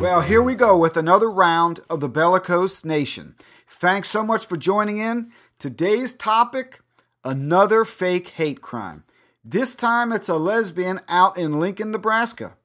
Well, here we go with another round of the Bellicose Nation. Thanks so much for joining in. Today's topic, another fake hate crime. This time it's a lesbian out in Lincoln, Nebraska.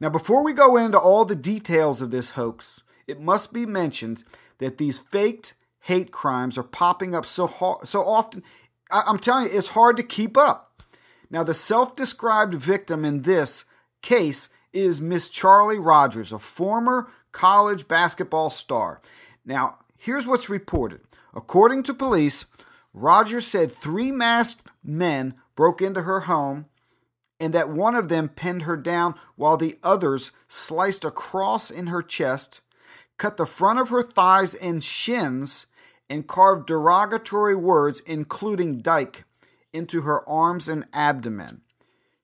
Now, before we go into all the details of this hoax, it must be mentioned that these faked hate crimes are popping up so often. I'm telling you, it's hard to keep up. Now, the self-described victim in this case is Miss Charlie Rogers, a former college basketball star. Now, here's what's reported. According to police, Rogers said 3 masked men broke into her home and that one of them pinned her down while the others sliced a cross in her chest, cut the front of her thighs and shins, and carved derogatory words, including dyke, into her arms and abdomen.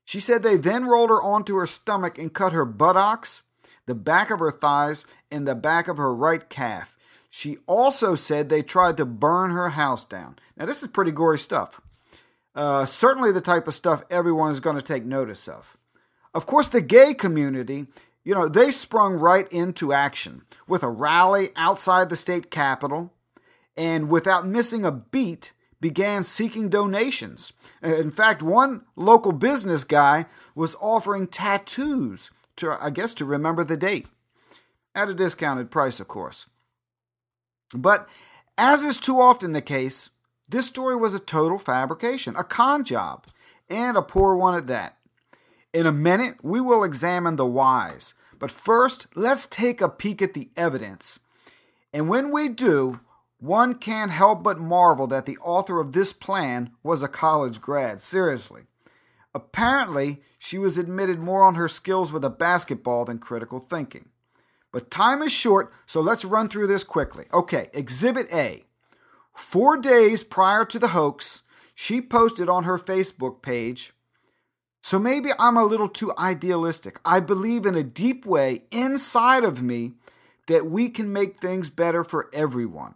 She said they then rolled her onto her stomach and cut her buttocks, the back of her thighs, and the back of her right calf. She also said they tried to burn her house down. Now, this is pretty gory stuff. Certainly the type of stuff everyone is going to take notice of. Of course, the gay community, they sprung right into action with a rally outside the state capitol and without missing a beat, began seeking donations. In fact, one local business guy was offering tattoos to remember the date. At a discounted price, of course. But as is too often the case, this story was a total fabrication, a con job, and a poor one at that. In a minute, we will examine the whys. But first, let's take a peek at the evidence. And when we do, one can't help but marvel that the author of this plan was a college grad. Seriously. Apparently, she was admitted more on her skills with a basketball than critical thinking. But time is short, so let's run through this quickly. Okay, Exhibit A. 4 days prior to the hoax, she posted on her Facebook page, "So maybe I'm a little too idealistic. I believe in a deep way inside of me that we can make things better for everyone.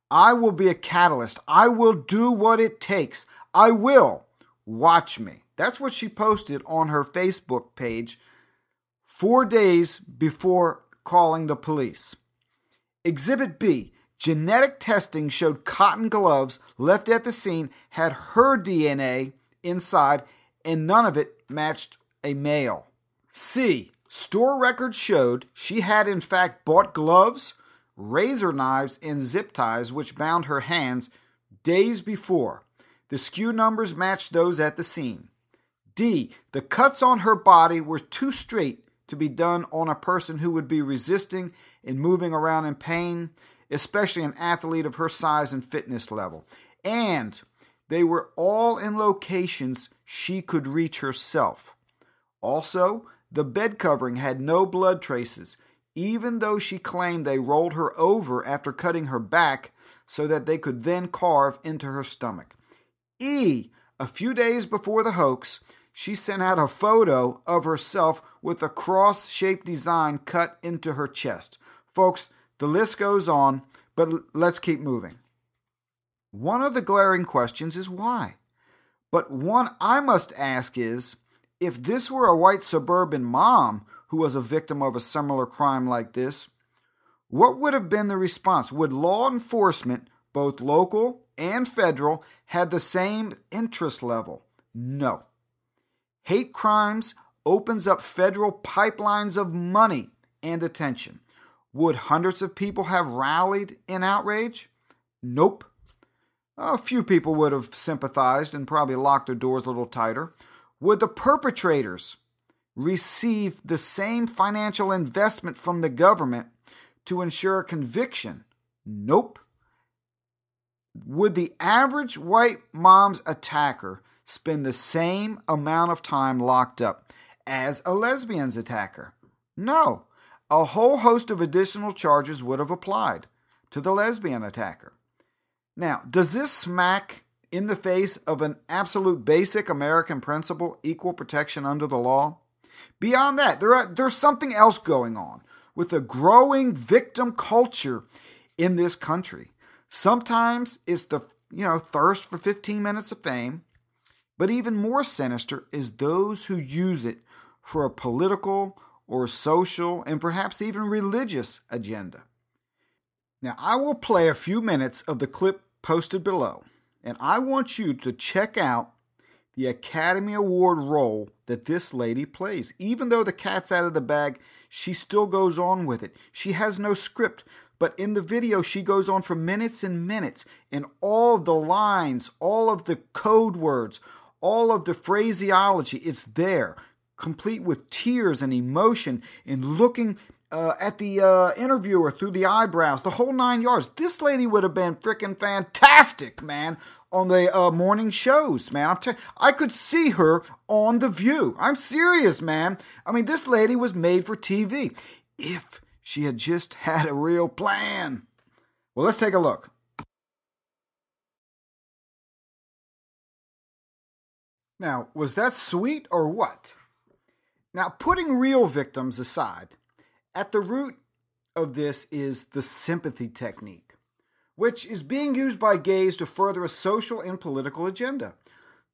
I will be a catalyst. I will do what it takes. I will. Watch me." That's what she posted on her Facebook page 4 days before calling the police. Exhibit B. Genetic testing showed cotton gloves left at the scene had her DNA inside, and none of it matched a male. C. Store records showed she had in fact bought gloves, razor knives, and zip ties which bound her hands days before. The SKU numbers matched those at the scene. D. The cuts on her body were too straight to be done on a person who would be resisting and moving around in pain, especially an athlete of her size and fitness level. And they were all in locations she could reach herself. Also, the bed covering had no blood traces, even though she claimed they rolled her over after cutting her back so that they could then carve into her stomach. E. A few days before the hoax, she sent out a photo of herself with a cross-shaped design cut into her chest. Folks, the list goes on, but let's keep moving. One of the glaring questions is why? But one I must ask is, if this were a white suburban mom who was a victim of a similar crime like this, what would have been the response? Would law enforcement, both local and federal, have the same interest level? No. Hate crimes opens up federal pipelines of money and attention. Would hundreds of people have rallied in outrage? Nope. A few people would have sympathized and probably locked their doors a little tighter. Would the perpetrators receive the same financial investment from the government to ensure a conviction? Nope. Would the average white mom's attacker spend the same amount of time locked up as a lesbian's attacker? No. A whole host of additional charges would have applied to the lesbian attacker. Now, does this smack in the face of an absolute basic American principle, equal protection under the law? Beyond that, there's something else going on with a growing victim culture in this country. Sometimes it's the thirst for 15 minutes of fame, but even more sinister is those who use it for a political or social and perhaps even religious agenda. Now, I will play a few minutes of the clip posted below, and I want you to check out the Academy Award role that this lady plays. Even though the cat's out of the bag, she still goes on with it. She has no script, but in the video, she goes on for minutes and minutes, and all of the lines, all of the code words, all of the phraseology, it's there, complete with tears and emotion and looking at the interviewer through the eyebrows, the whole 9 yards. This lady would have been freaking fantastic, man, on the morning shows, man. I could see her on The View. I'm serious, man. I mean, this lady was made for TV if she had just had a real plan. Well, let's take a look. Now, was that sweet or what? Now, putting real victims aside, at the root of this is the sympathy technique, which is being used by gays to further a social and political agenda.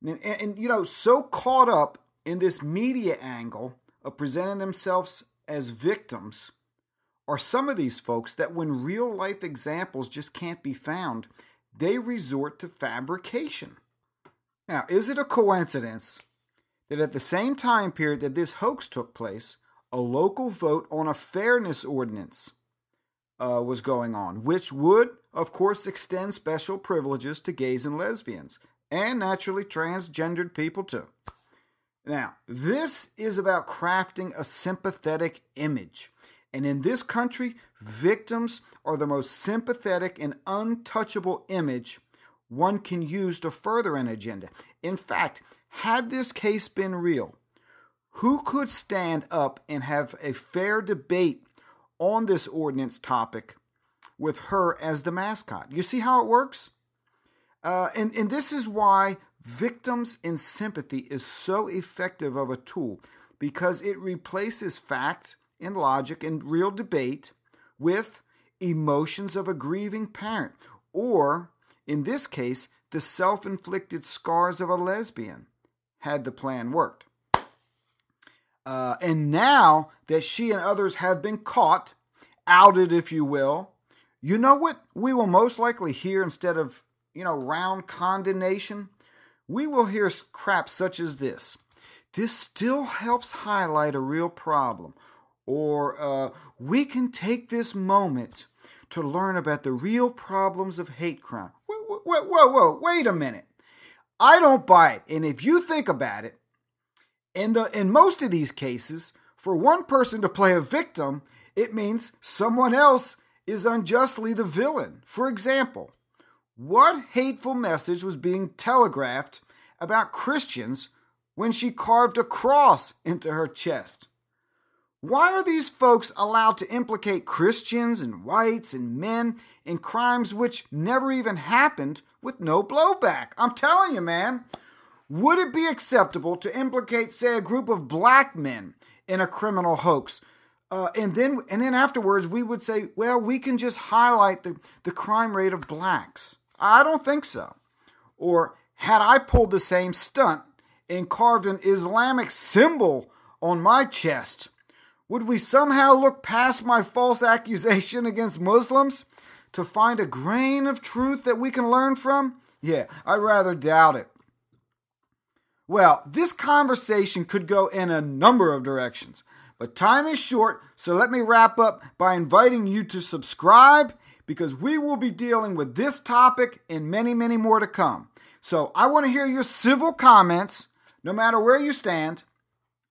And so caught up in this media angle of presenting themselves as victims are some of these folks that when real life examples just can't be found, they resort to fabrication. Now, is it a coincidence that at the same time period that this hoax took place, a local vote on a fairness ordinance was going on, which would, of course, extend special privileges to gays and lesbians, and naturally transgendered people too. Now, this is about crafting a sympathetic image. And in this country, victims are the most sympathetic and untouchable image one can use to further an agenda. In fact, had this case been real, who could stand up and have a fair debate on this ordinance topic with her as the mascot? You see how it works? And this is why victims in sympathy is so effective of a tool, because it replaces facts and logic and real debate with emotions of a grieving parent, or, in this case, the self-inflicted scars of a lesbian, had the plan worked. And now that she and others have been caught, outed, if you will, you know what we will most likely hear instead of, round condemnation? We will hear crap such as this. This still helps highlight a real problem. Or we can take this moment to learn about the real problems of hate crime. Whoa, wait a minute. I don't buy it. And if you think about it, in most of these cases, for one person to play a victim, it means someone else is unjustly the villain. For example, what hateful message was being telegraphed about Christians when she carved a cross into her chest? Why are these folks allowed to implicate Christians and whites and men in crimes which never even happened with no blowback? I'm telling you, man. Would it be acceptable to implicate, say, a group of black men in a criminal hoax? And then afterwards we would say, well, we can just highlight the crime rate of blacks. I don't think so. Or had I pulled the same stunt and carved an Islamic symbol on my chest, would we somehow look past my false accusation against Muslims to find a grain of truth that we can learn from? Yeah, I rather doubt it. Well, this conversation could go in a number of directions, but time is short, so let me wrap up by inviting you to subscribe, because we will be dealing with this topic and many, many more to come. So I want to hear your civil comments, no matter where you stand.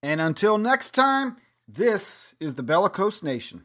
And until next time, this is the Bellicose Nation.